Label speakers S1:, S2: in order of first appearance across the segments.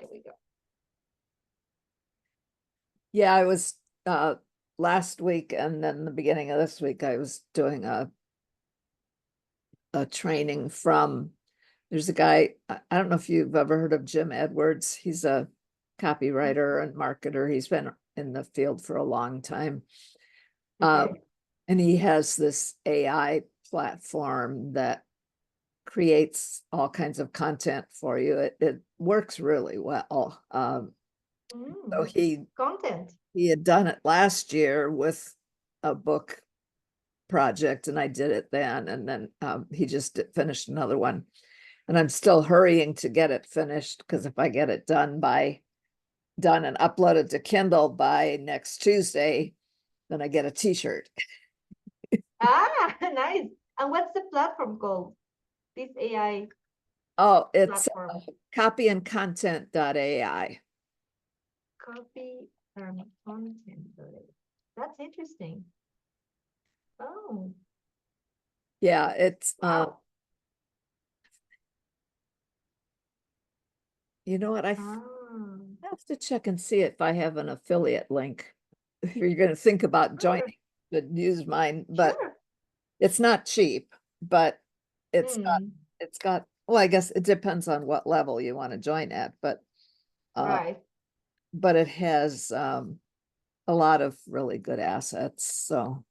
S1: There we go.
S2: Yeah, I was last week and then the beginning of this week, I was doing a training from, there's a guy, I don't know if you've ever heard of Jim Edwards. He's a copywriter and marketer. He's been in the field for a long time.
S1: Okay.
S2: And he has this AI platform that creates all kinds of content for you. It works really well. So
S1: Content.
S2: he had done it last year with a book project, and I did it then, and then he just finished another one, and I'm still hurrying to get it finished, because if I get it done and uploaded to Kindle by next Tuesday, then I get a t-shirt.
S1: Ah, nice. And what's the platform called? This AI
S2: Oh, it's
S1: platform.
S2: copyandcontent.ai.
S1: Copy and content. That's interesting. Oh,
S2: Yeah, it's
S1: wow.
S2: you know what, I
S1: Ah,
S2: have to check and see if I have an affiliate link. If you're going to think about
S1: sure,
S2: joining, but use mine, but
S1: sure.
S2: it's not cheap, but
S1: Hmm.
S2: it's got, well, I guess it depends on what level you want to join at, uh,
S1: Right.
S2: but it has a lot of really good assets. So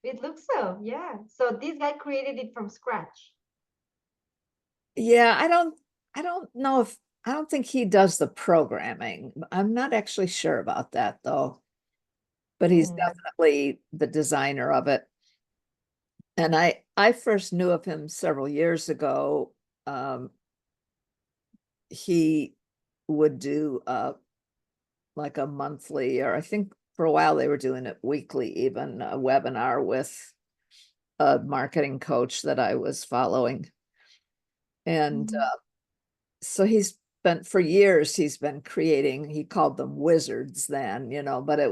S1: It looks so, yeah. So this guy created it from scratch.
S2: yeah, I don't know if, I don't think he does the programming. I'm not actually sure about that though, but he's
S1: Hmm.
S2: definitely the designer of it. And I first knew of him several years ago. He would do like a monthly, or I think for a while they were doing it weekly, even a webinar with a marketing coach that I was following. And
S1: Mhm.
S2: so he's been, for years, he's been creating, he called them wizards then, but it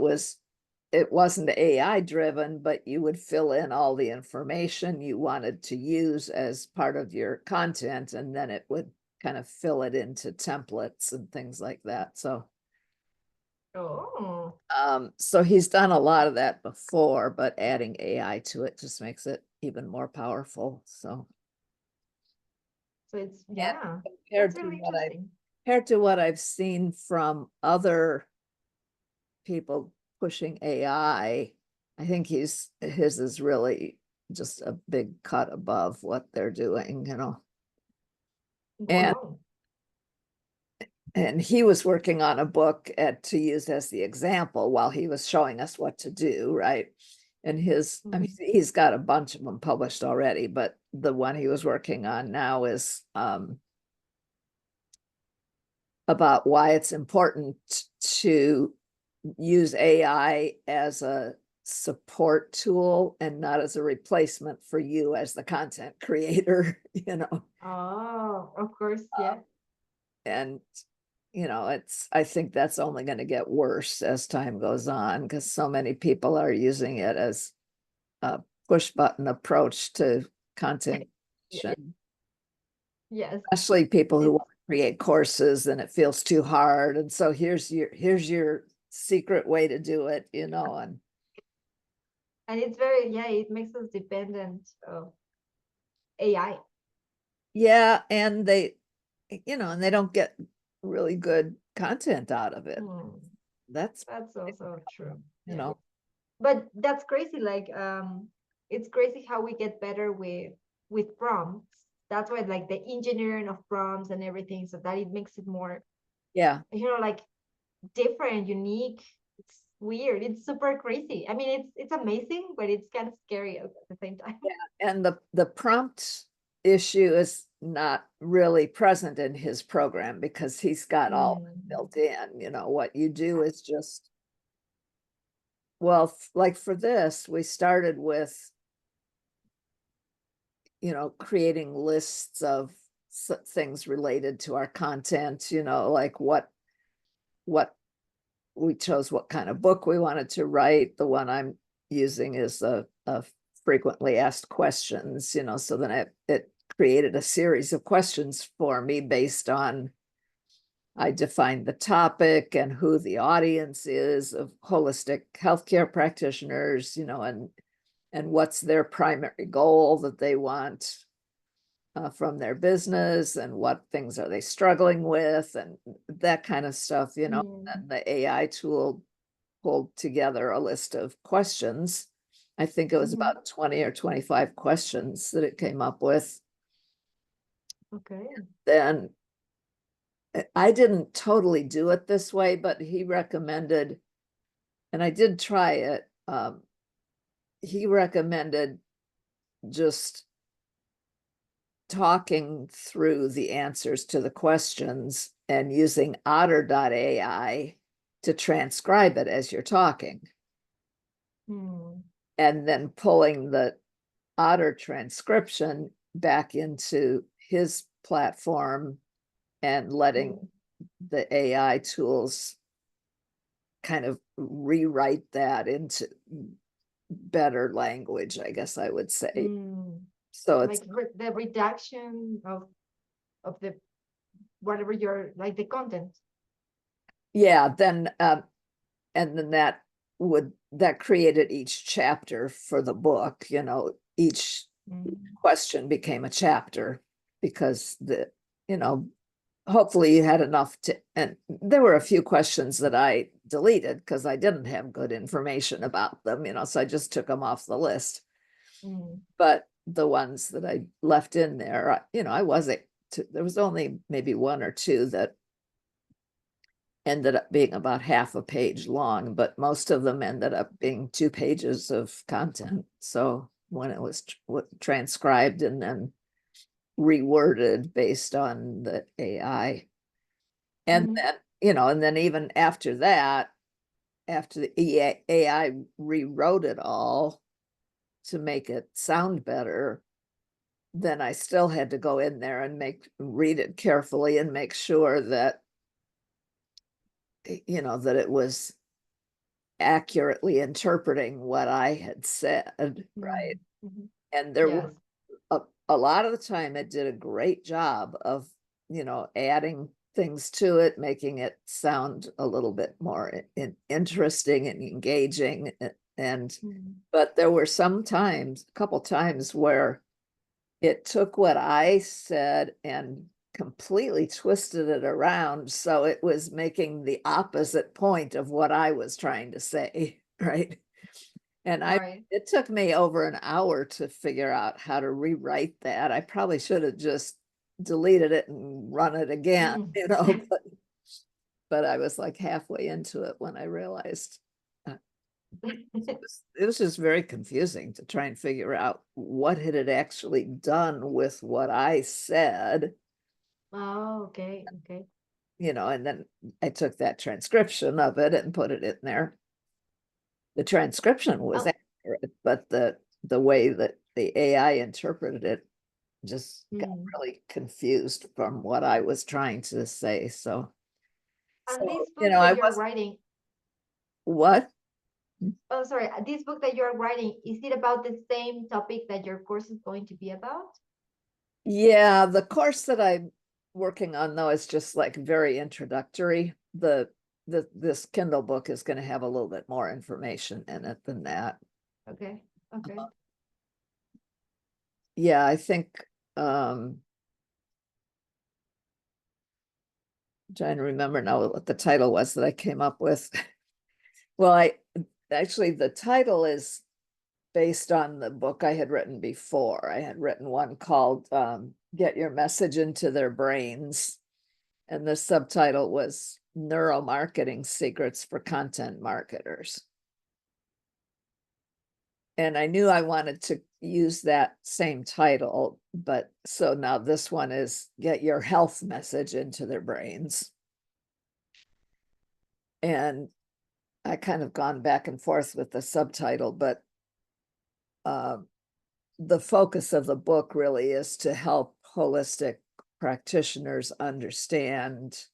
S2: wasn't AI driven, but you would fill in all the information you wanted to use as part of your content, and then it would kind of fill it into templates and things like that.
S1: Oh,
S2: So he's done a lot of that before, but adding AI to it just makes it even more powerful. So,
S1: so it's,
S2: and
S1: yeah, that's
S2: compared to
S1: really interesting.
S2: what I've seen from other people pushing I think his is really just a big cut above what they're doing. And
S1: Wow.
S2: he was working on a book to use as the example while he was showing us what to do, right? And I mean,
S1: Mhm.
S2: he's got a bunch of them published already, but the one he was working on now is about why it's important to use AI as a support tool and not as a replacement for you as the content creator.
S1: Oh, of course, yeah.
S2: And I think that's only going to get worse as time goes on, because so many people are using it as a push button approach to content creation,
S1: Yes,
S2: especially people who
S1: it's
S2: want to create courses and it feels too hard. And so here's your secret way to do it.
S1: and it's very, yeah, it makes us dependent of AI.
S2: Yeah, and they don't get really good content out of it.
S1: Hmm.
S2: That's,
S1: That's also true.
S2: you
S1: Yeah.
S2: know,
S1: But that's crazy. Like, it's crazy how we get better with prompts. That's why like the engineering of prompts and everything, so that it makes it more,
S2: yeah.
S1: like different, unique. It's weird. It's super crazy. I mean, it's amazing, but it's kind of scary at the same time.
S2: And the prompt issue is not really present in his program because he's got all
S1: Mm.
S2: built in. What you do is just, well, like for this, we started with, creating lists of things related to our content, like what we chose, what kind of book we wanted to write. The one I'm using is a frequently asked questions, so then it created a series of questions for me based on I defined the topic and who the audience is of holistic healthcare practitioners, you know, and what's their primary goal that they want from their business, and what things are they struggling with, and that kind of stuff, you know.
S1: Mm.
S2: And the AI tool pulled together a list of questions. I think it was
S1: Mhm.
S2: about 20 or 25 questions that it came up with.
S1: Okay.
S2: Then I didn't totally do it this way, but he recommended, and I did try it. He recommended just talking through the answers to the questions and using Otter.ai to transcribe it as you're talking,
S1: Mm.
S2: and then pulling the Otter transcription back into his platform and letting
S1: Mm.
S2: the AI tools kind of rewrite that into better language, I guess I would say.
S1: Mm.
S2: So it's,
S1: Like the reduction of the whatever you're like the content.
S2: yeah, then and then that created each chapter for the book, you know, each
S1: Mm.
S2: question became a chapter, because you know, hopefully you had enough to, and there were a few questions that I deleted because I didn't have good information about them, you know, so I just took them off the list.
S1: Mm.
S2: But the ones that I left in there, you know, I wasn't, there was only maybe one or two that ended up being about half a page long, but most of them ended up being 2 pages of content. So when it was transcribed and then reworded based on the AI. And
S1: Mhm.
S2: then, you know, and then even after that, after the AI rewrote it all to make it sound better, then I still had to go in there and read it carefully and make sure that, you know, that it was accurately interpreting what I had said, right?
S1: Mm. Mhm.
S2: And there
S1: Yes.
S2: were a lot of the time it did a great job of, you know, adding things to it, making it sound a little bit more interesting and engaging. And
S1: Mm.
S2: but there were some times, a couple times, where it took what I said and completely twisted it around, so it was making the opposite point of what I was trying to say, right? And
S1: Right.
S2: it took me over an hour to figure out how to rewrite that. I probably should have just deleted it and run it again,
S1: Mm.
S2: you know, but I was like halfway into it when I realized it was just very confusing to try and figure out what had it actually done with what I said,
S1: Oh, okay, okay.
S2: you know, and then I took that transcription of it and put it in there. The transcription was
S1: Oh,
S2: accurate, but the way that the AI interpreted it just got
S1: mm.
S2: really confused from what I was trying to say. So,
S1: And
S2: so
S1: this
S2: you
S1: book
S2: know, I
S1: that you're
S2: was
S1: writing,
S2: what?
S1: oh, sorry, this book that you're writing, is it about the same topic that your course is going to be about?
S2: Yeah, the course that I'm working on though is just like very introductory. This Kindle book is going to have a little bit more information in it than that.
S1: Okay, okay.
S2: Yeah, I think um trying to remember now what the title was that I came up with. Well, I actually, the title is based on the book I had written before. I had written one called Get Your Message into Their Brains, and the subtitle was Neuromarketing Secrets for Content Marketers. And I knew I wanted to use that same title, but so now this one is Get Your Health Message into Their Brains. And I kind of gone back and forth with the subtitle, but the focus of the book really is to help holistic practitioners understand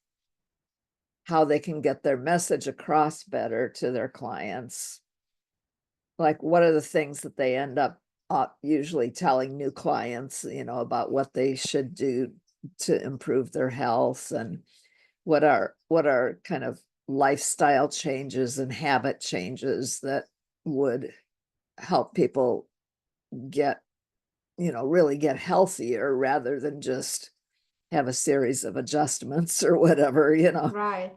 S2: how they can get their message across better to their clients. Like, what are the things that they end up usually telling new clients, you know, about what they should do to improve their health, and what are kind of lifestyle changes and habit changes that would help people get, really get healthier rather than just have a series of adjustments or whatever,
S1: Right.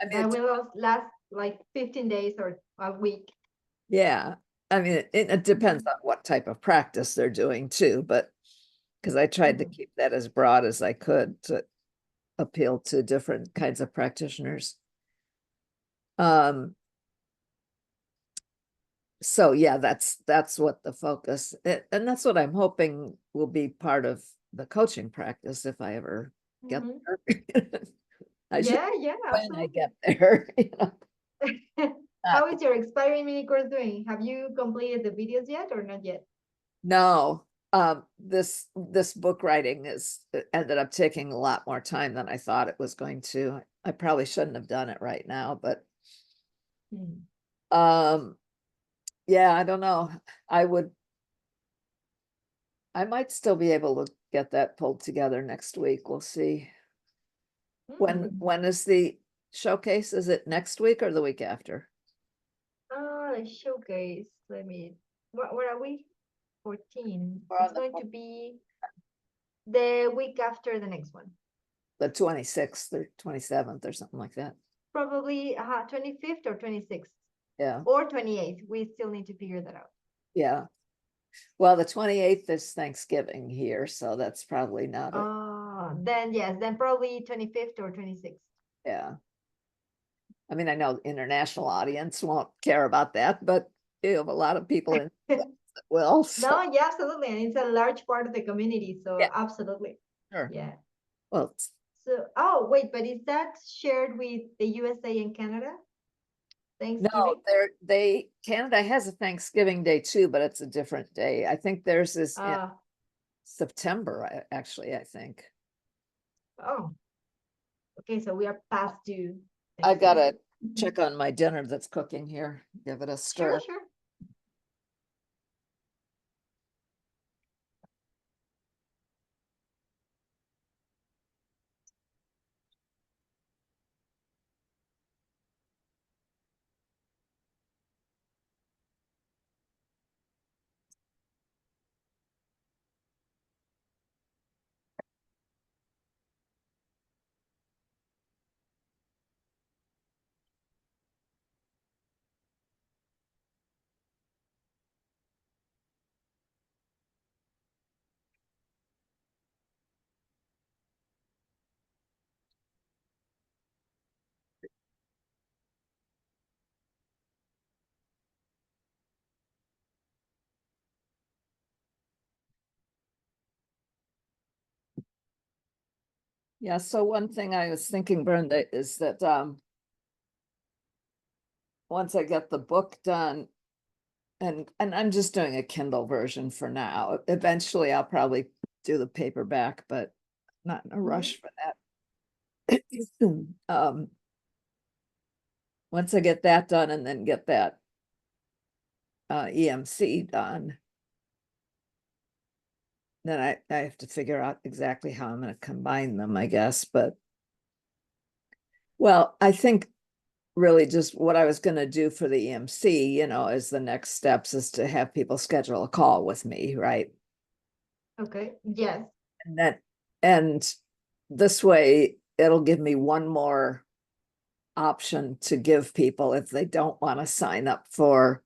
S2: I mean,
S1: That will last like 15 days or a week.
S2: yeah, I mean, it depends
S1: Mhm.
S2: on what type of practice they're doing too, but because I tried to
S1: Mhm.
S2: keep that as broad as I could to appeal to different kinds of practitioners. Um, so yeah, that's what the focus, and that's what I'm hoping will be part of the coaching practice if I ever get
S1: Mhm.
S2: there. I should
S1: Yeah, yeah,
S2: when I
S1: absolutely.
S2: get there,
S1: How
S2: Not-
S1: is your expiring mini course doing? Have you completed the videos yet or not yet?
S2: No, this book writing is ended up taking a lot more time than I thought it was going to. I probably shouldn't have done it right now, but
S1: Hmm.
S2: um, yeah, I don't know. I might still be able to get that pulled together next week. We'll see.
S1: Hmm.
S2: When is the showcase? Is it next week or the week after?
S1: The showcase. Let me. What are we? 14.
S2: We're
S1: It's
S2: on
S1: going to be the week after the next one.
S2: the 26th or 27th or something like that.
S1: Probably 25th or 26th
S2: Yeah,
S1: or 28th. We still need to figure that out.
S2: yeah. Well, the 28th is Thanksgiving here, so that's probably not it.
S1: Then yes, then probably 25th or 26th.
S2: Yeah. I mean, I know the international audience won't care about that, but you have a lot of people in that will. So,
S1: No, yeah, absolutely. And it's a large part of the community. So
S2: yeah,
S1: absolutely.
S2: sure.
S1: Yeah.
S2: Well,
S1: So, oh, wait, but is that shared with the USA and Canada?
S2: no,
S1: Thanksgiving?
S2: Canada has a Thanksgiving Day too, but it's a different day. I think theirs is in
S1: Uh,
S2: September, actually, I think.
S1: oh, okay. So we are past due
S2: I
S1: Thanksgiving.
S2: gotta check on my dinner that's cooking here, give it a
S1: Sure,
S2: stir.
S1: sure.
S2: Yeah, so one thing I was thinking, Brenda, is that once I get the book done, and I'm just doing a Kindle version for now. Eventually I'll probably do the paperback, but not in a
S1: Mhm.
S2: rush for that. Um, once I get that done and then get that EMC done, then I have to figure out exactly how I'm going to combine them, I guess. But well, I think really just what I was going to do for the EMC, is the next steps is to have people schedule a call with me, right?
S1: Okay. Yes.
S2: And that, and this way it'll give me one more option to give people if they don't want to sign up for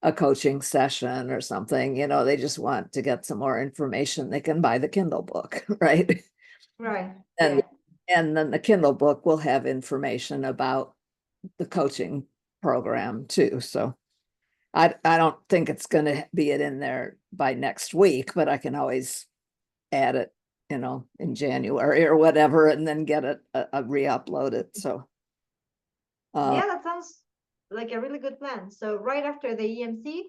S2: a coaching session or something, they just want to get some more information, they can buy the Kindle book, right?
S1: Right.
S2: And
S1: Yeah.
S2: and then the Kindle book will have information about the coaching program too. So I don't think it's going to be it in there by next week, but I can always add it, in January or whatever, and then get it re-upload it. So
S1: Yeah, that sounds like a really good plan. So right after the EMC,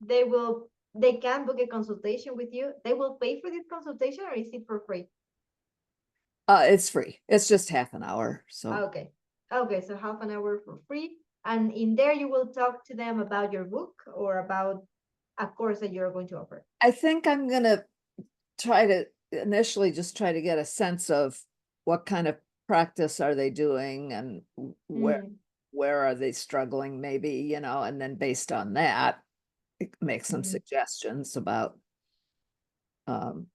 S1: they can book a consultation with you. They will pay for this consultation or is it for free?
S2: it's free. It's just half an hour. So
S1: Okay. Okay, so half an hour for free. And in there you will talk to them about your book or about a course that you're going to offer.
S2: I think I'm gonna try to initially just try to get a sense of what kind of practice are they doing, and where
S1: Mm,
S2: are they struggling, maybe, you know, and then based on that, make some
S1: mhm.
S2: suggestions about, um,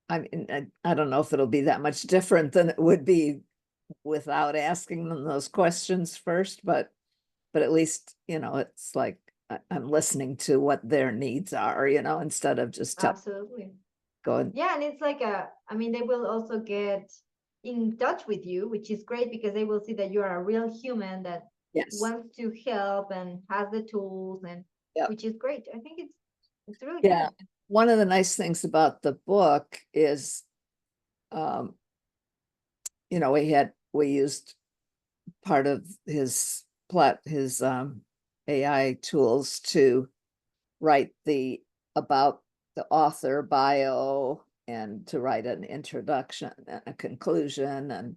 S2: I mean, I don't know if it'll be that much different than it would be without asking them those questions first, but at least, you know, it's like I'm listening to what their needs are, you know, instead of just
S1: Absolutely.
S2: going,
S1: Yeah, and it's like I mean, they will also get in touch with you, which is great because they will see that you are a real human that
S2: yes,
S1: wants to help and has the tools, and
S2: yeah,
S1: which is great. I think it's really
S2: yeah.
S1: good.
S2: One of the nice things about the book is, um, you know, we used part of his AI tools to write the about the author bio, and to write an introduction and a conclusion,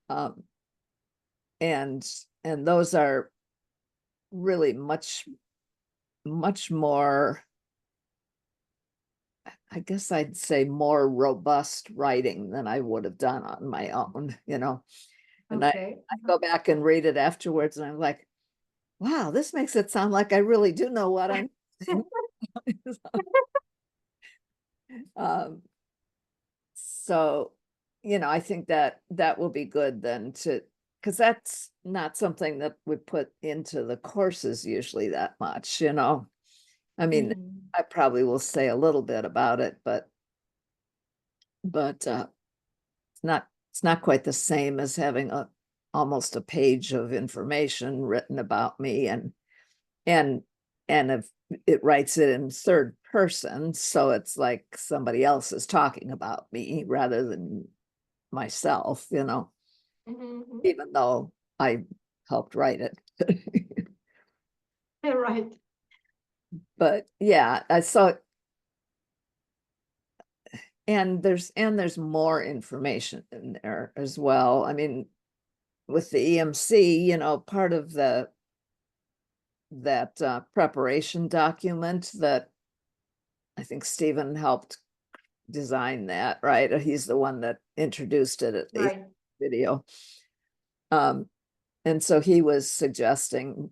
S2: um and those are really much more, I guess I'd say, more robust writing than I would have done on my own, you know. And
S1: Okay.
S2: I go back and read it afterwards, and I'm like, wow, this makes it sound like I really do know what I'm saying. Um, so, you know, I think that that will be good then, to, because that's not something that we put into the courses usually that much, you know. I mean,
S1: Mm,
S2: I probably will say a little bit about it, but it's not quite the same as having a almost a page of information written about me, and if it writes it in third person, so it's like somebody else is talking about me rather than myself, you know,
S1: mhm, mhm.
S2: even though I helped write it.
S1: Right.
S2: But yeah, I saw, and there's more information in there as well. I mean, with the EMC, you know, part of that preparation document that I think Stephen helped design that, right? He's the one that introduced it, at least
S1: Right.
S2: video. Um, and so he was suggesting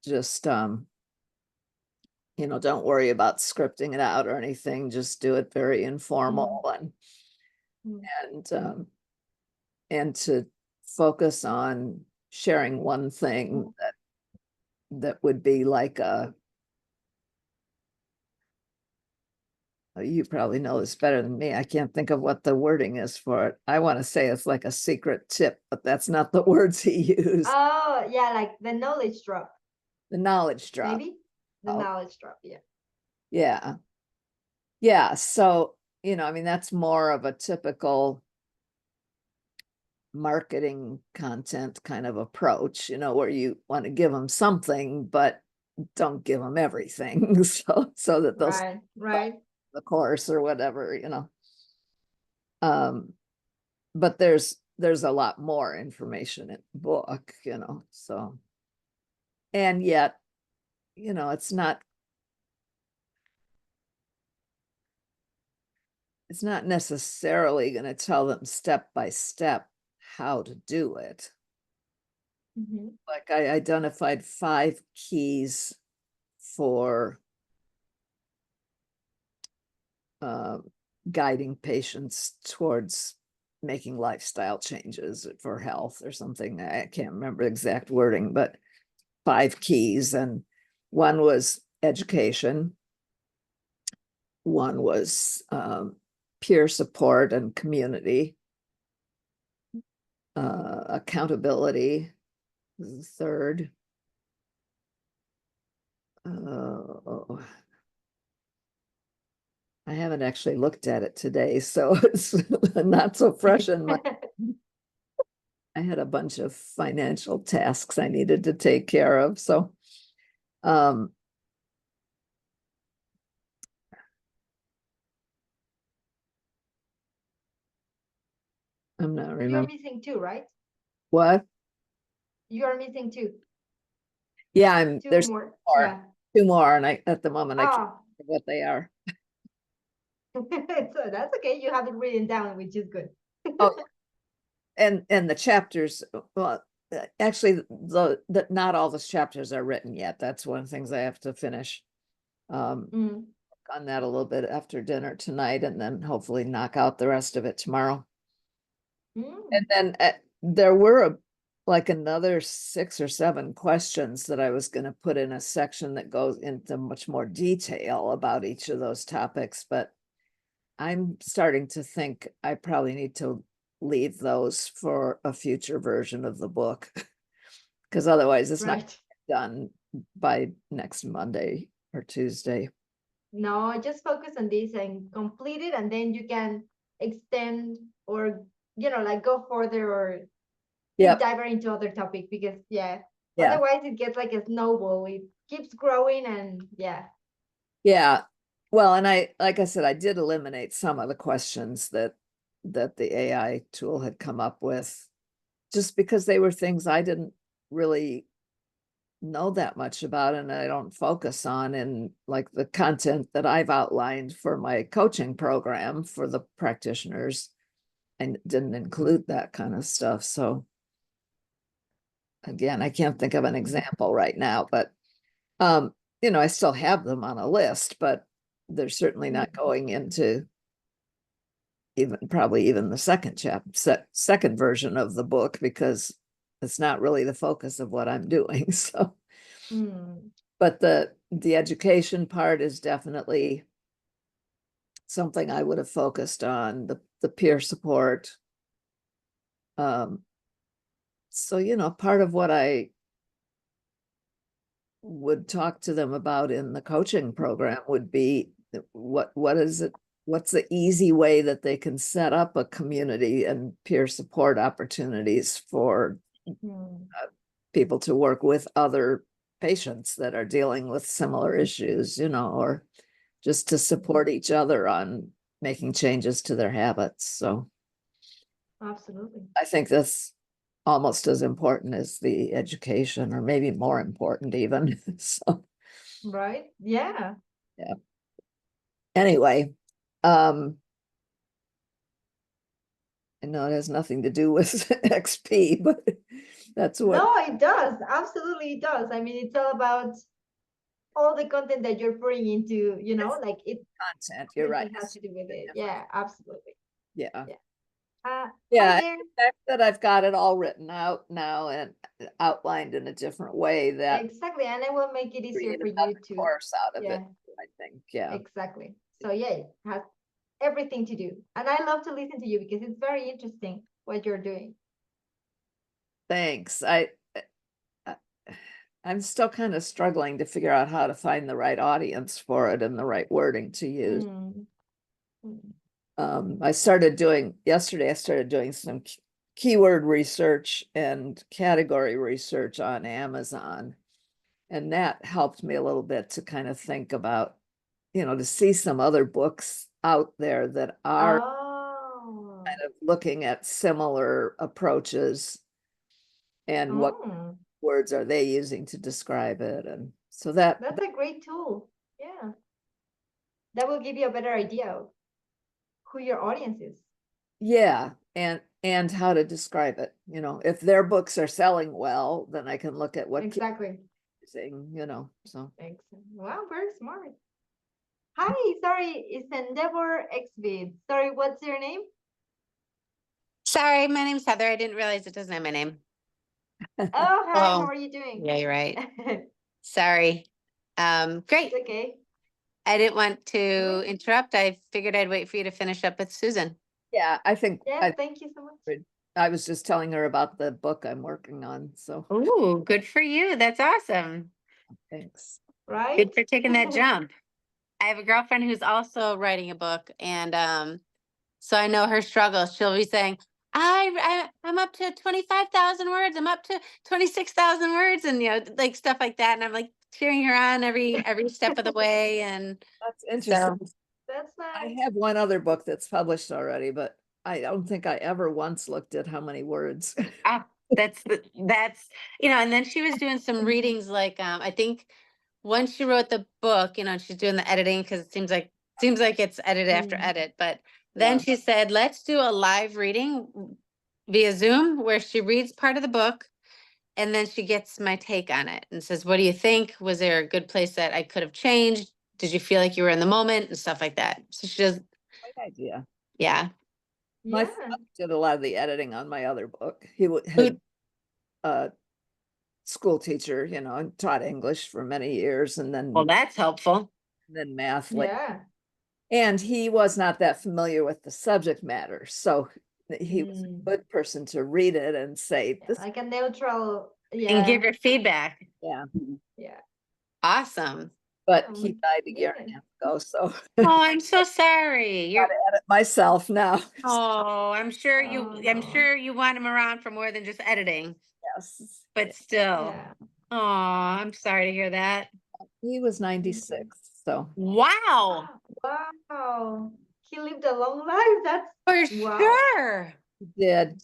S2: just, you know, don't worry about scripting it out or anything, just do it very informal,
S1: Mm, mm,
S2: and um, and to focus on sharing one thing that would be like a, you probably know this better than me. I can't think of what the wording is for it. I want to say it's like a secret tip, but that's not the words he used.
S1: oh, yeah, like the knowledge drop,
S2: The knowledge drop.
S1: maybe the
S2: Oh,
S1: knowledge drop. Yeah.
S2: yeah. Yeah. So, you know, I mean, that's more of a typical marketing content kind of approach, you know, where you want to give them something, but don't give them everything. So that they'll
S1: Right. Right.
S2: the course or whatever, you know. Um, but there's a lot more information in the book, you know, so, and yet, you know, it's not necessarily going to tell them step by step how to do it.
S1: Hmm.
S2: Like, I identified 5 keys for uh, guiding patients towards making lifestyle changes for health or something. I can't remember the exact wording, but 5 keys. And one was education, one was peer support and community, accountability, the third. Oh, I haven't actually looked at it today, so it's not so fresh in my. I had a bunch of financial tasks I needed to take care of, so um I'm not
S1: You're
S2: remember
S1: missing two, right?
S2: what.
S1: You are missing two.
S2: Yeah, I'm
S1: Two
S2: there's
S1: more.
S2: more,
S1: Yeah.
S2: 2 more, and I at the moment I can't
S1: Oh,
S2: remember what they are.
S1: so that's okay. You have it written down, which is good.
S2: Oh, and the chapters, well, actually, not all the chapters are written yet. That's one of the things I have to finish.
S1: Mm.
S2: On that a little bit after dinner tonight, and then hopefully knock out the rest of it tomorrow.
S1: Mm.
S2: And then there were like another 6 or 7 questions that I was going to put in a section that goes into much more detail about each of those topics, but I'm starting to think I probably need to leave those for a future version of the book. Because otherwise it's not
S1: Right.
S2: done by next Monday or Tuesday.
S1: No, just focus on this and complete it, and then you can extend or, like go further or deep
S2: Yep.
S1: dive into other topic because
S2: Yeah.
S1: otherwise it gets like a snowball. It keeps growing and yeah.
S2: Yeah. Well, and like I said, I did eliminate some of the questions that the AI tool had come up with, just because they were things I didn't really know that much about and I don't focus on in like the content that I've outlined for my coaching program for the practitioners, and didn't include that kind of stuff. So again, I can't think of an example right now, but I still have them on a list, but they're certainly not going into probably even the second version of the book, because it's not really the focus of what I'm doing. So,
S1: Mm.
S2: but the education part is definitely something I would have focused on, the peer support. So, part of what I would talk to them about in the coaching program would be what is it? What's the easy way that they can set up a community and peer support opportunities for
S1: Mm.
S2: people to work with other patients that are dealing with similar issues, or just to support each other on making changes to their habits. So
S1: Absolutely.
S2: I think that's almost as important as the education, or maybe more important even. So
S1: Right? Yeah.
S2: yeah. Anyway, I know it has nothing to do with XP, but that's what
S1: No, it does. Absolutely, it does. I mean, it's all about all the content that you're putting into, like it
S2: content. You're right.
S1: everything has
S2: It's
S1: to do with it.
S2: different.
S1: Yeah, absolutely.
S2: Yeah.
S1: Yeah. Hi
S2: Yeah.
S1: there.
S2: The fact that I've got it all written out now and outlined in a different way, that
S1: Exactly. And it will make it easier
S2: create
S1: for you
S2: another
S1: to,
S2: course out of it,
S1: yeah,
S2: I think. Yeah.
S1: exactly. So yeah, it has everything to do. And I love to listen to you because it's very interesting what you're doing.
S2: Thanks. I'm still kind of struggling to figure out how to find the right audience for it and the right wording to use.
S1: Mm. Mm.
S2: Yesterday I started doing some keyword research and category research on Amazon. And that helped me a little bit to kind of think about, to see some other books out there that are
S1: Oh.
S2: kind of looking at similar approaches, and what
S1: Oh.
S2: words are they using to describe it. And so that,
S1: That's a great tool. Yeah. That will give you a better idea of who your audience is.
S2: yeah, and how to describe it. If their books are selling well, then I can look at what kids
S1: Exactly.
S2: are using, so.
S1: Excellent. Wow, very smart. Hi, sorry, it's Endeavor XVid. Sorry, what's your name?
S3: Sorry, my name's Heather. I didn't realize it doesn't have my name.
S1: Oh, hi, how
S3: Oh,
S1: are you doing?
S3: yeah, you're right.
S1: It's
S3: Sorry. Great.
S1: okay.
S3: I didn't want to
S1: Great.
S3: interrupt. I figured I'd wait for you to finish up with Susan.
S2: Yeah, I think
S1: Yeah, thank you so much.
S2: I was just telling her about the book I'm working on, so
S3: Ooh, good for you. That's awesome.
S2: thanks.
S1: Right?
S3: Good for taking that jump. I have a girlfriend who's also writing a book, and so I know her struggles. She'll be saying, I'm up to 25,000 words. I'm up to 26,000 words, and like stuff like that. And I'm like cheering her on every step of the way. And
S2: That's interesting.
S3: so
S1: That's
S2: I
S1: nice.
S2: have one other book that's published already, but I don't think I ever once looked at how many words.
S3: that's and then she was doing some readings, like I think once she wrote the book, she's doing the editing, because it seems like it's edit after
S1: Mm.
S3: edit. But then
S2: Yeah.
S3: she said, let's do a live reading via Zoom where she reads part of the book and then she gets my take on it and says, what do you think? Was there a good place that I could have changed? Did you feel like you were in the moment and stuff like that? So she does,
S2: Great idea.
S3: yeah.
S2: My
S1: Yeah.
S2: father did a lot of the editing on my other book. He
S3: Who-
S2: had a school teacher, you know, and taught English for many years and
S3: Well, that's helpful.
S2: then math later.
S1: Yeah.
S2: And he was not that familiar with the subject matter. So he was a
S1: Mm.
S2: good person to read it and say,
S1: Yeah,
S2: this,
S1: like a neutral.
S3: And
S1: Yeah.
S3: give your feedback.
S2: yeah,
S1: Yeah.
S3: Awesome.
S2: but he died a year and
S1: Good.
S2: a half ago. So
S3: Oh, I'm so sorry. You're,
S2: edit myself now.
S3: oh, I'm sure
S1: Oh,
S3: I'm
S1: no.
S3: sure you want him around for more than just editing,
S2: Yes.
S3: but still.
S1: Yeah.
S3: Oh, I'm sorry to hear that.
S2: He was 96. So
S3: Wow,
S1: Wow. He lived a long life. That's
S3: for
S1: wow.
S3: sure.
S2: he did.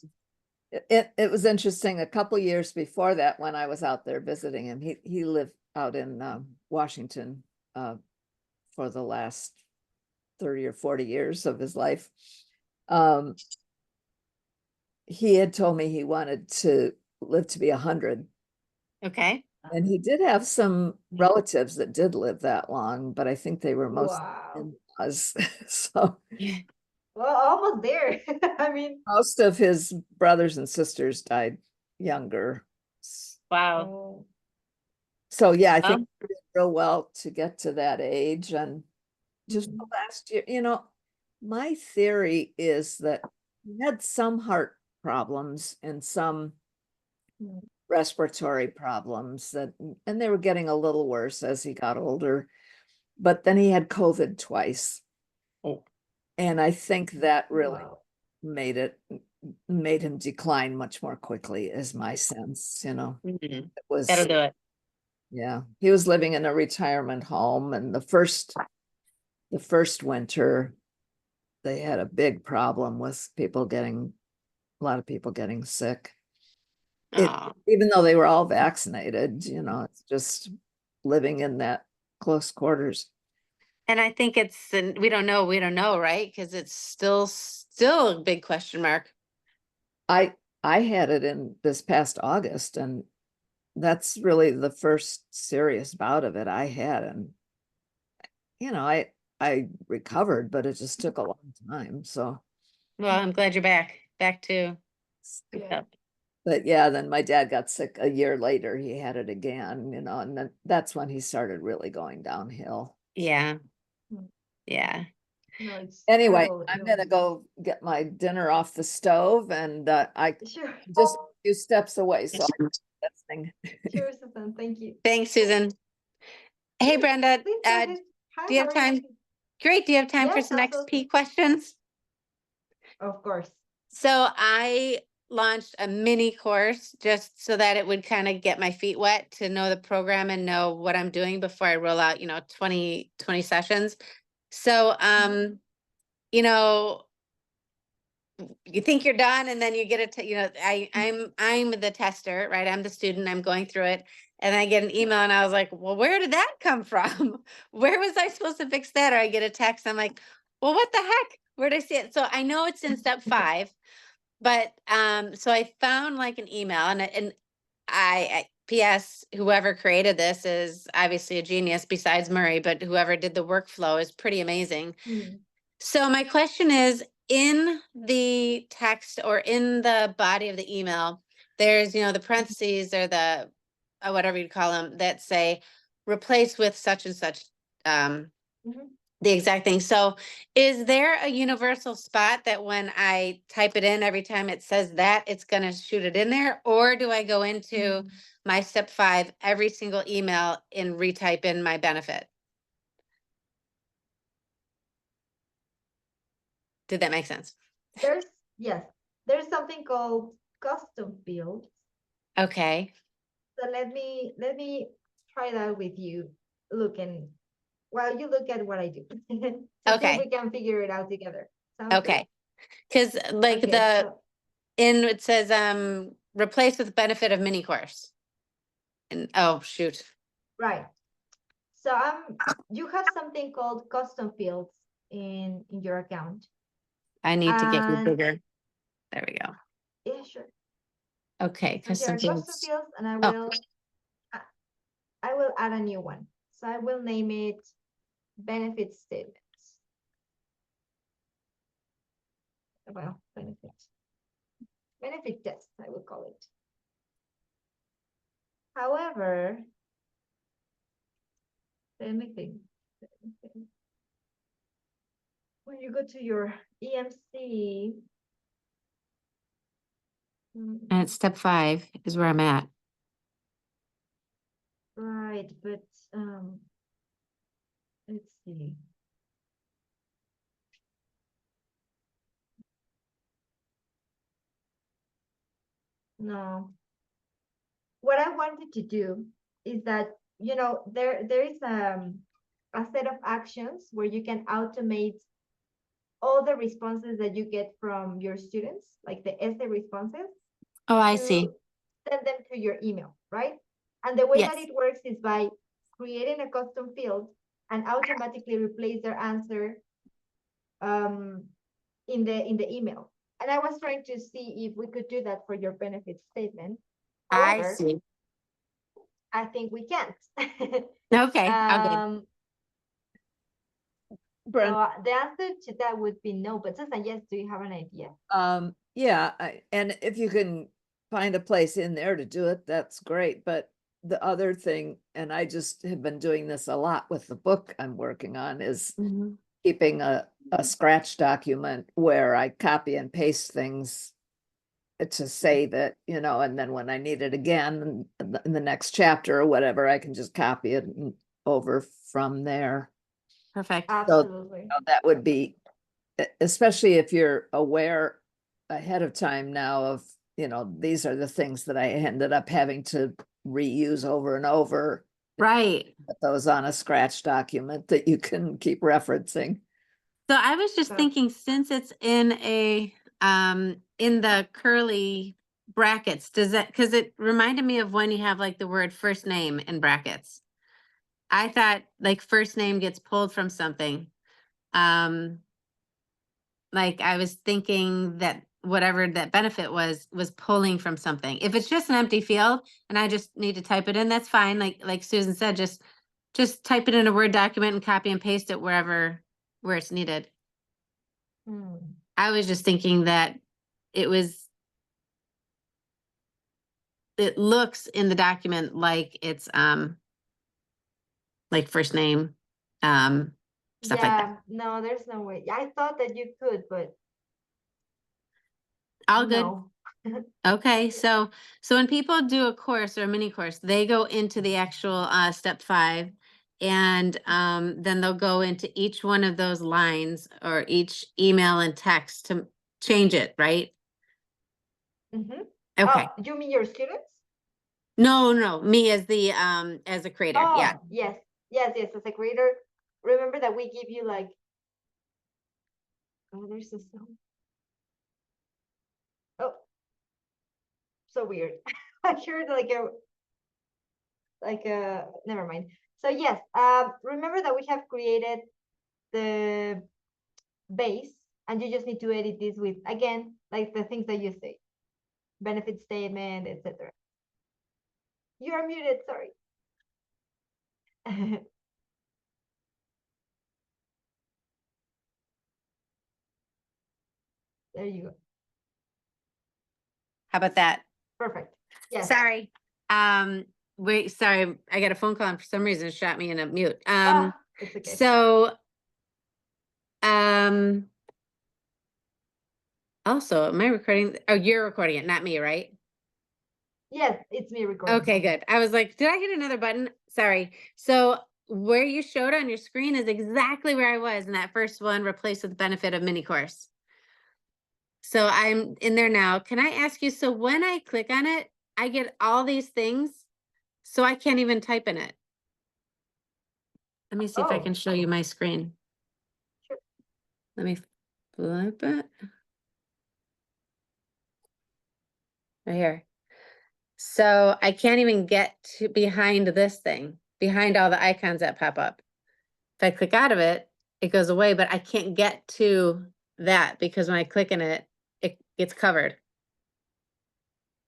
S2: It was interesting. A couple years before that, when I was out there visiting him, he lived out in Washington for the last 30 or 40 years of his life. He had told me he wanted to live to be 100.
S3: Okay.
S2: And he did have some relatives that did live that long, but I think they were most
S1: Wow.
S2: in-laws. So
S1: Well, almost there. I mean,
S2: most of his brothers and sisters died younger.
S3: Wow.
S1: oh,
S2: So yeah, I think
S3: Well,
S2: he did real well to get to that age. And just the
S1: mhm.
S2: last year, you know, my theory is that he had some heart problems and some
S1: Mm.
S2: respiratory problems that, and they were getting a little worse as he got older. But then he had COVID twice.
S3: Oh.
S2: And I think that really
S1: Wow.
S2: made him decline much more quickly, is my sense, you know.
S3: mhm.
S2: It
S3: That'll
S2: was,
S3: do it.
S2: yeah, he was living in a retirement home, and the first winter, they had a big problem with a lot of people getting sick.
S3: Oh.
S2: Even though they were all vaccinated, you know, it's just living in that close quarters.
S3: And I think and we don't know, right? Because it's still a big question mark.
S2: I had it in this past August, and that's really the first serious bout of it I had. And you know, I recovered, but it just took a long time. So,
S3: Well, I'm glad you're back to.
S1: Yeah.
S2: but yeah, then my dad got sick a year later. He had it again, you know, and then that's when he started really going downhill.
S3: Yeah.
S1: Mm.
S3: Yeah.
S1: No, it's
S2: Anyway,
S1: terrible.
S2: I'm gonna go get my dinner off the stove, and I
S1: Sure.
S2: just a few steps away, so I'm listening.
S1: Sure, Susan. Thank you.
S3: Thanks, Susan. Hey,
S1: Sure,
S3: Brenda,
S1: please go ahead. Hi,
S3: do you
S1: how
S3: have
S1: are
S3: time? Great. Do you have time for
S1: Yes,
S3: some
S1: absolutely.
S3: XP questions?
S1: Of course.
S3: So I launched a mini course just so that it would kind of get my feet wet to know the program and know what I'm doing before I roll out, 20 sessions. So, you know, you think you're done and then you get I'm the tester, right? I'm the student, I'm going through it. And I get an email and I was like, well, where did that come from? Where was I supposed to fix that? Or I get a text. I'm like, well, what the heck? Where did I see it? So I know it's in step 5, but so I found like an email and PS, whoever created this is obviously a genius besides Murray, but whoever did the workflow is pretty amazing.
S1: Mm.
S3: So my question is, in the text or in the body of the email, there's, the parentheses or the whatever you call them that say replace with such and such,
S1: Mhm.
S3: the exact thing. So is there a universal spot that when I type it in every time it says that it's going to shoot it in there? Or do I go into
S1: Mm.
S3: my step 5 every single email and retype in my benefit? Did that make sense?
S1: Yes, there's something called custom fields.
S3: Okay.
S1: So let me try that with you. Looking while you look at what I do to see if
S3: Okay.
S1: we can figure it out together. Sounds good?
S3: Okay. Because like
S1: Okay, so
S3: it says replace with benefit of mini course. And oh shoot.
S1: right. So you have something called custom fields in your account.
S3: I need to get you
S1: And
S3: bigger. There we go.
S1: Yeah, sure.
S3: Okay,
S1: And here are
S3: custom
S1: custom
S3: fields.
S1: fields, and
S3: Oh.
S1: I will add a new one. So I will name it benefit statements. Well, benefit test, I will call it. However, let me think. When you go to your EMC,
S3: And it's step 5 is where I'm at.
S1: right, but let's see. No. What I wanted to do is that, you know, there is a set of actions where you can automate all the responses that you get from your students, like the essay responses,
S3: Oh, I
S1: to
S3: see.
S1: send them to your email, right? And the way that
S3: Yes.
S1: it works is by creating a custom field and automatically replace their answer in the email. And I was trying to see if we could do that for your benefit statement.
S3: I
S1: However,
S3: see.
S1: I think we can't.
S3: Okay, okay.
S2: Brenda,
S1: So the answer to that would be no, but Susan, yes, do you have an idea?
S2: yeah, and if you can find a place in there to do it, that's great, but the other thing, and I just have been doing this a lot with the book I'm working on, is
S3: Mhm.
S2: keeping a Scratch document where I copy and paste things to save it, you know, and then when I need it again in the next chapter or whatever, I can just copy it over from there.
S3: Perfect.
S1: Absolutely.
S2: So that would be, especially if you're aware ahead of time now of, you know, these are the things that I ended up having to reuse over and over.
S3: Right.
S2: Put those on a Scratch document that you can keep referencing.
S3: So I was just
S1: So-
S3: thinking, since it's in in the curly brackets, does that, because it reminded me of when you have like the word first name in brackets. I thought like first name gets pulled from something. Like I was thinking that whatever that benefit was pulling from something. If it's just an empty field and I just need to type it in, that's fine. Like Susan said, just type it in a Word document and copy and paste it where it's needed.
S1: Hmm.
S3: I was just thinking that it looks in the document like it's like first name, stuff like that.
S1: Yeah, no, there's no way. I thought that you could, but
S3: All good.
S1: no.
S3: Okay, so when people do a course or a mini course, they go into the actual step 5, and then they'll go into each one of those lines or each email and text to change it, right?
S1: Mhm.
S3: Okay.
S1: Oh, you mean your students?
S3: No, me as the creator.
S1: Oh,
S3: Yeah.
S1: yes, as a creator, remember that we give you like, oh, there's a song. Oh, so weird. I heard never mind. So yes, remember that we have created the base, and you just need to edit this with, again, like the things that you say, benefit statement, etc. You are muted, sorry. There you go.
S3: How about that?
S1: Perfect. Yes.
S3: Sorry. Wait, sorry. I got a phone call and for some reason it shot me in a mute.
S1: It's okay.
S3: So, also, am I recording? Oh, you're recording it, not me, right?
S1: Yes, it's me recording.
S3: Okay, good. I was like, did I hit another button? Sorry. So where you showed on your screen is exactly where I was in that first one, replaced with benefit of mini course. So I'm in there now. Can I ask you, so when I click on it, I get all these things, so I can't even type in it. Let me see if I can
S1: Oh.
S3: show you my screen.
S1: Sure.
S3: Let me flip it. Right here. So I can't even get to behind this thing, behind all the icons that pop up. If I click out of it, it goes away, but I can't get to that because when I click in it, it gets covered.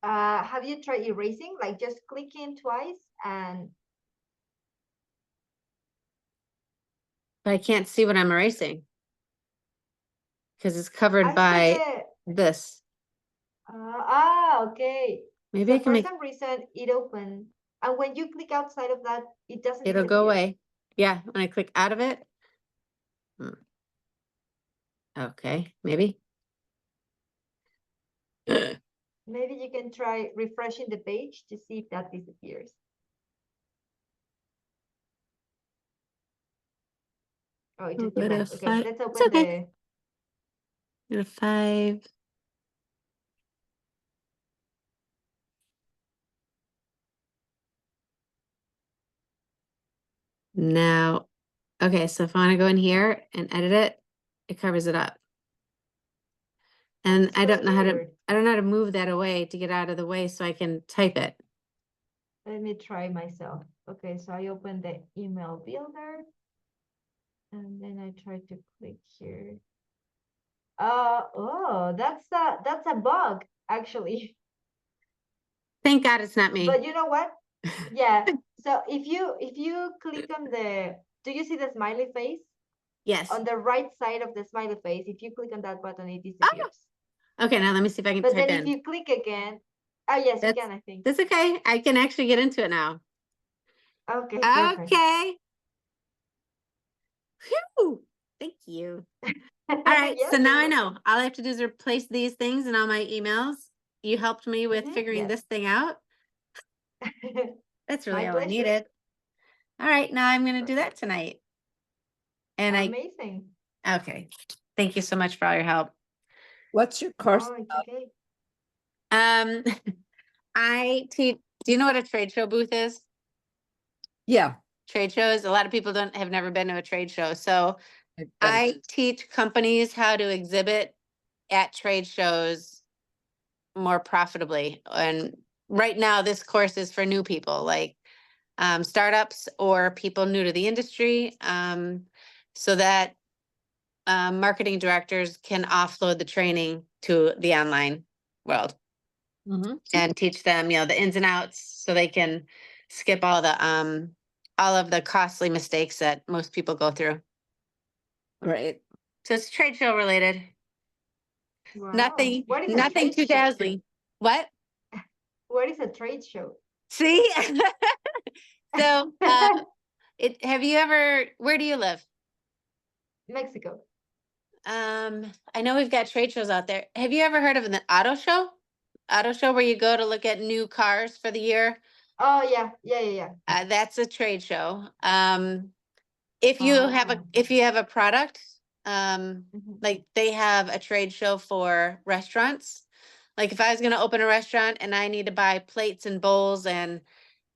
S1: Have you tried erasing? Like just clicking twice and
S3: But I can't see what I'm erasing. Because it's covered
S1: I
S3: by
S1: see
S3: this.
S1: okay.
S3: Maybe
S1: So
S3: I can
S1: for
S3: make,
S1: some reason it opened, and when you click outside of that, it doesn't
S3: it'll go
S1: disappear.
S3: away. Yeah, when I click out of it. Hmm. Okay, maybe.
S1: Maybe you can try refreshing the page to see if that disappears. Oh, it
S3: I'll
S1: took you a
S3: go to
S1: minute. Okay,
S3: 5.
S1: let's
S3: It's
S1: open
S3: okay. Go to 5. Now, okay, so if I want to go in here and edit it, it covers it up. And
S1: That's
S3: I don't know how to,
S1: weird.
S3: I don't know how to move that away to get out of the way so I can type it.
S1: Let me try myself. Okay, so I open the email builder. And then I try to click here. Oh, that's a bug, actually.
S3: Thank God it's not me.
S1: But you know what? Yeah. So if you click on do you see the smiley face?
S3: Yes.
S1: On the right side of the smiley face, if you click on that button, it disappears.
S3: Okay, now let me see if I can
S1: But
S3: type
S1: then if
S3: in.
S1: you click again, oh yes, you
S3: That's,
S1: can, I think.
S3: that's okay. I can actually get into it now.
S1: Okay, perfect.
S3: Okay. Whew. Thank you. All right,
S1: Yes,
S3: so now
S1: you're
S3: I know.
S1: welcome.
S3: All I have to do is replace these things in all my emails. You helped me with
S1: Mhm,
S3: figuring
S1: yes.
S3: this thing out. That's really
S1: My
S3: all I
S1: pleasure.
S3: needed. All right, now I'm going to do that tonight. And
S1: Amazing.
S3: okay. Thank you so much for all your help.
S2: What's your course?
S1: Oh, it's okay.
S3: Um, I teach, do you know what a trade show booth is?
S2: Yeah.
S3: Trade shows, a lot of people have never been to a trade show. So
S2: I've been-
S3: I teach companies how to exhibit at trade shows more profitably. And right now, this course is for new people, like startups or people new to the industry, so that marketing directors can offload the training to the online world
S2: Mhm.
S3: and teach them, the ins and outs, so they can skip all of the costly mistakes that most people go through.
S2: Great.
S3: So it's trade show related.
S1: Wow.
S3: Nothing,
S1: What is a
S3: nothing
S1: trade
S3: too
S1: show?
S3: dazzling. What?
S1: What is a trade show?
S3: See? So, have you ever, where do you live?
S1: Mexico.
S3: I know we've got trade shows out there. Have you ever heard of an auto show? Auto show where you go to look at new cars for the year?
S1: Oh yeah.
S3: That's a trade show. If you have
S1: Oh.
S3: a product,
S1: Mhm.
S3: like they have a trade show for restaurants. Like if I was gonna open a restaurant and I need to buy plates and bowls and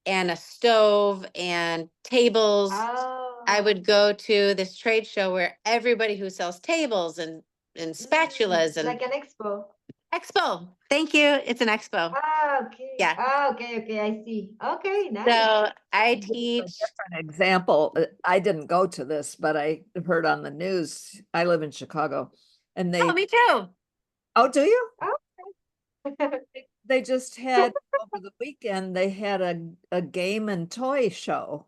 S3: a stove and tables, I
S1: Oh.
S3: would go to this trade show where everybody who sells tables and spatulas and
S1: Like an expo.
S3: expo. Thank you. It's an expo.
S1: Ah, okay.
S3: Yeah.
S1: Ah, okay, I see. Okay, nice.
S3: So I
S2: Give
S3: teach.
S2: a different example. I didn't go to this, but I heard on the news. I live in Chicago, and
S3: Oh, me too.
S2: oh, do you?
S1: Oh.
S2: They just had over the weekend. They had a game and toy show,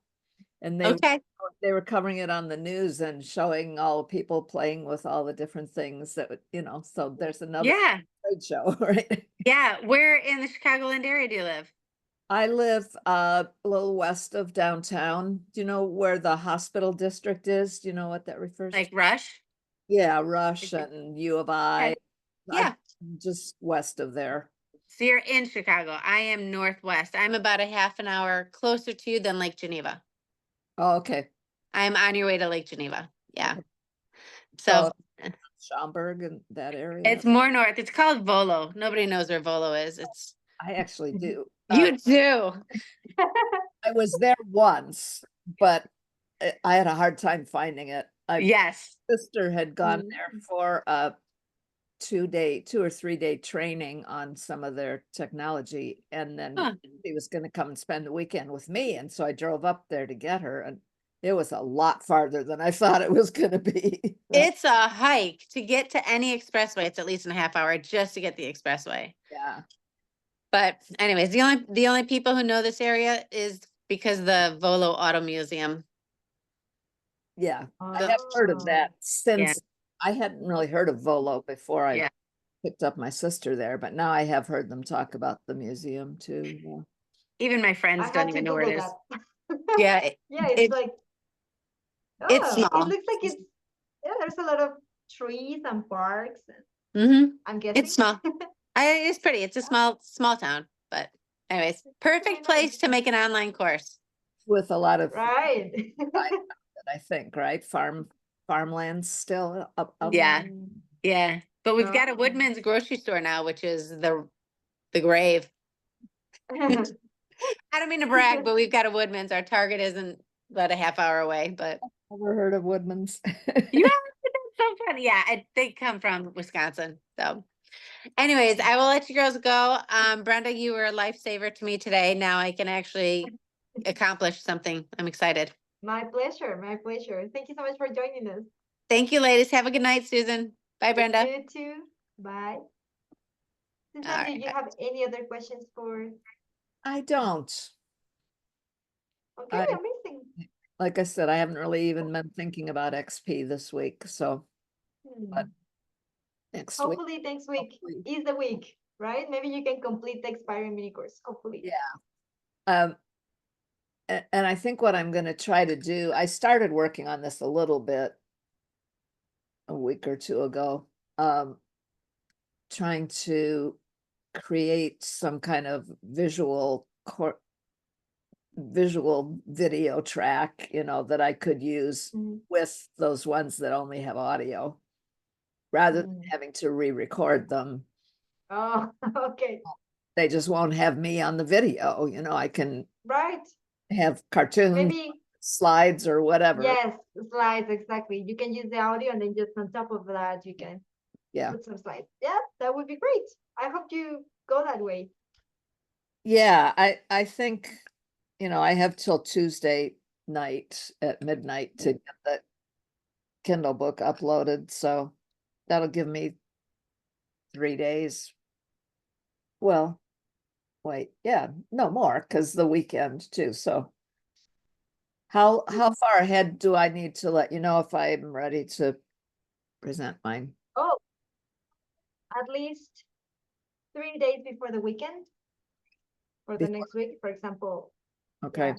S2: and
S3: Okay.
S2: they were covering it on the news and showing all people playing with all the different things that So there's another
S3: Yeah.
S2: trade show, right?
S3: Yeah. Where in the Chicagoland area do you live?
S2: I live a little west of downtown. Do you know where the hospital district is? Do you know what that refers
S3: Like
S2: to?
S3: Rush?
S2: Yeah, Rush
S3: Okay.
S2: and U of I.
S3: Yeah.
S2: Just west of there.
S3: So you're in Chicago. I am northwest. I'm about a half an hour closer to you than Lake Geneva.
S2: Oh, okay.
S3: I'm on your way to Lake Geneva. Yeah.
S2: So
S3: So
S2: Schaumburg and that area.
S3: it's more north. It's called Volo. Nobody knows where Volo is. It's
S2: I actually do.
S3: you do.
S2: I was there once, but I had a hard time finding it. My
S3: Yes.
S2: sister had gone
S1: Mm.
S2: there for a 2 or 3 day training on some of their technology, and then
S3: Huh.
S2: she was going to come and spend the weekend with me, and so I drove up there to get her, and it was a lot farther than I thought it was going to be.
S3: It's a hike to get to any expressway. It's at least a half hour just to get the expressway.
S2: Yeah.
S3: But anyways, the only people who know this area is because the Volo Auto Museum.
S2: Yeah, I have heard of
S1: Oh.
S2: that since, I hadn't really heard of Volo before I
S3: Yeah.
S2: picked up my sister there, but now I have heard them talk about the museum too. Yeah.
S3: Even my
S1: I
S3: friends
S1: had
S3: don't
S1: to
S3: even know where it
S1: Google
S3: is.
S1: that.
S3: Yeah,
S1: Yeah, it's
S3: it,
S1: like,
S3: it's
S1: oh, it
S3: small.
S1: looks like it's, yeah, there's a lot of trees and parks,
S3: Mm-hmm.
S1: I'm guessing.
S3: It's small. It's pretty. It's a small town, but anyways, perfect
S1: nice.
S3: place to make an online course.
S2: With a lot of,
S1: Right.
S2: I think, right? Farmlands still up.
S3: Yeah.
S1: Mm.
S3: Yeah, but we've got a
S1: Oh.
S3: Woodman's grocery store now, which is the grave. I don't mean to brag, but we've got a Woodman's. Our Target isn't but a half hour away, but
S2: Never heard of Woodman's.
S3: yeah, that's so funny. Yeah, they come from Wisconsin. So anyways, I will let you girls go. Brenda, you were a lifesaver to me today. Now I can actually accomplish something. I'm excited.
S1: My pleasure, my pleasure. Thank you so much for joining us.
S3: Thank you, ladies. Have a good night, Susan. Bye, Brenda.
S1: You too. Bye. Susan,
S3: All
S1: do
S3: right,
S1: you
S3: bye.
S1: have any other questions for?
S2: I don't.
S1: Okay,
S2: I-
S1: amazing.
S2: Like I said, I haven't really even been thinking about XP this week, so but
S1: Hmm.
S2: next week.
S1: Hopefully next week
S2: hopefully.
S1: is the week, right? Maybe you can complete the expiring mini course, hopefully.
S2: Yeah. And I think what I'm gonna try to do, I started working on this a little bit a week or two ago. Trying to create some kind of visual video track, that I could use
S1: Mm.
S2: with those ones that only have audio, rather than
S1: Mm.
S2: having to re-record them.
S1: Oh, okay.
S2: They just won't have me on the video, I can
S1: Right.
S2: have cartoon
S1: Maybe,
S2: slides or whatever.
S1: yes, slides, exactly. You can use the audio and then just on top of that, you can
S2: Yeah.
S1: put some slides. Yeah, that would be great. I hope you go that way.
S2: Yeah, I think, I have till Tuesday night at midnight to get the Kindle book uploaded, so that'll give me 3 days. Well, wait, yeah, no more, because the weekend too, so. How far ahead do I need to let you know if I'm ready to present mine?
S1: Oh, at least 3 days before the weekend for the
S2: Before-
S1: next week, for example.
S2: Okay,
S1: Yeah,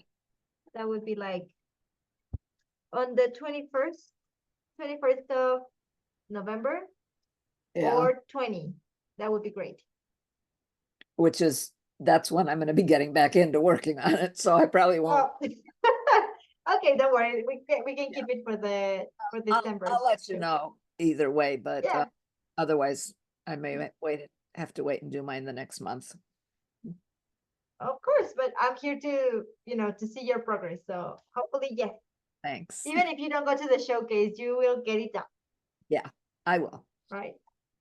S1: that would be like on the 21st of November
S2: yeah,
S1: or 20. That would be great.
S2: that's when I'm gonna be getting back into working on it, so I probably won't.
S1: Oh. Okay, don't worry. We can keep it for December.
S2: I'll let you know either way, but
S1: Yeah,
S2: otherwise I may have to wait and do mine the next month.
S1: of course, but I'm here to see your progress. So hopefully, yes.
S2: Thanks.
S1: Even if you don't go to the showcase, you will get it done,
S2: Yeah, I will.
S1: right?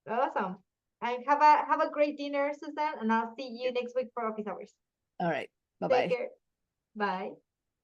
S1: Awesome. And have a great dinner, Susan, and I'll see you next week for office hours.
S2: All right,
S1: Take
S2: bye-bye.
S1: care. Bye.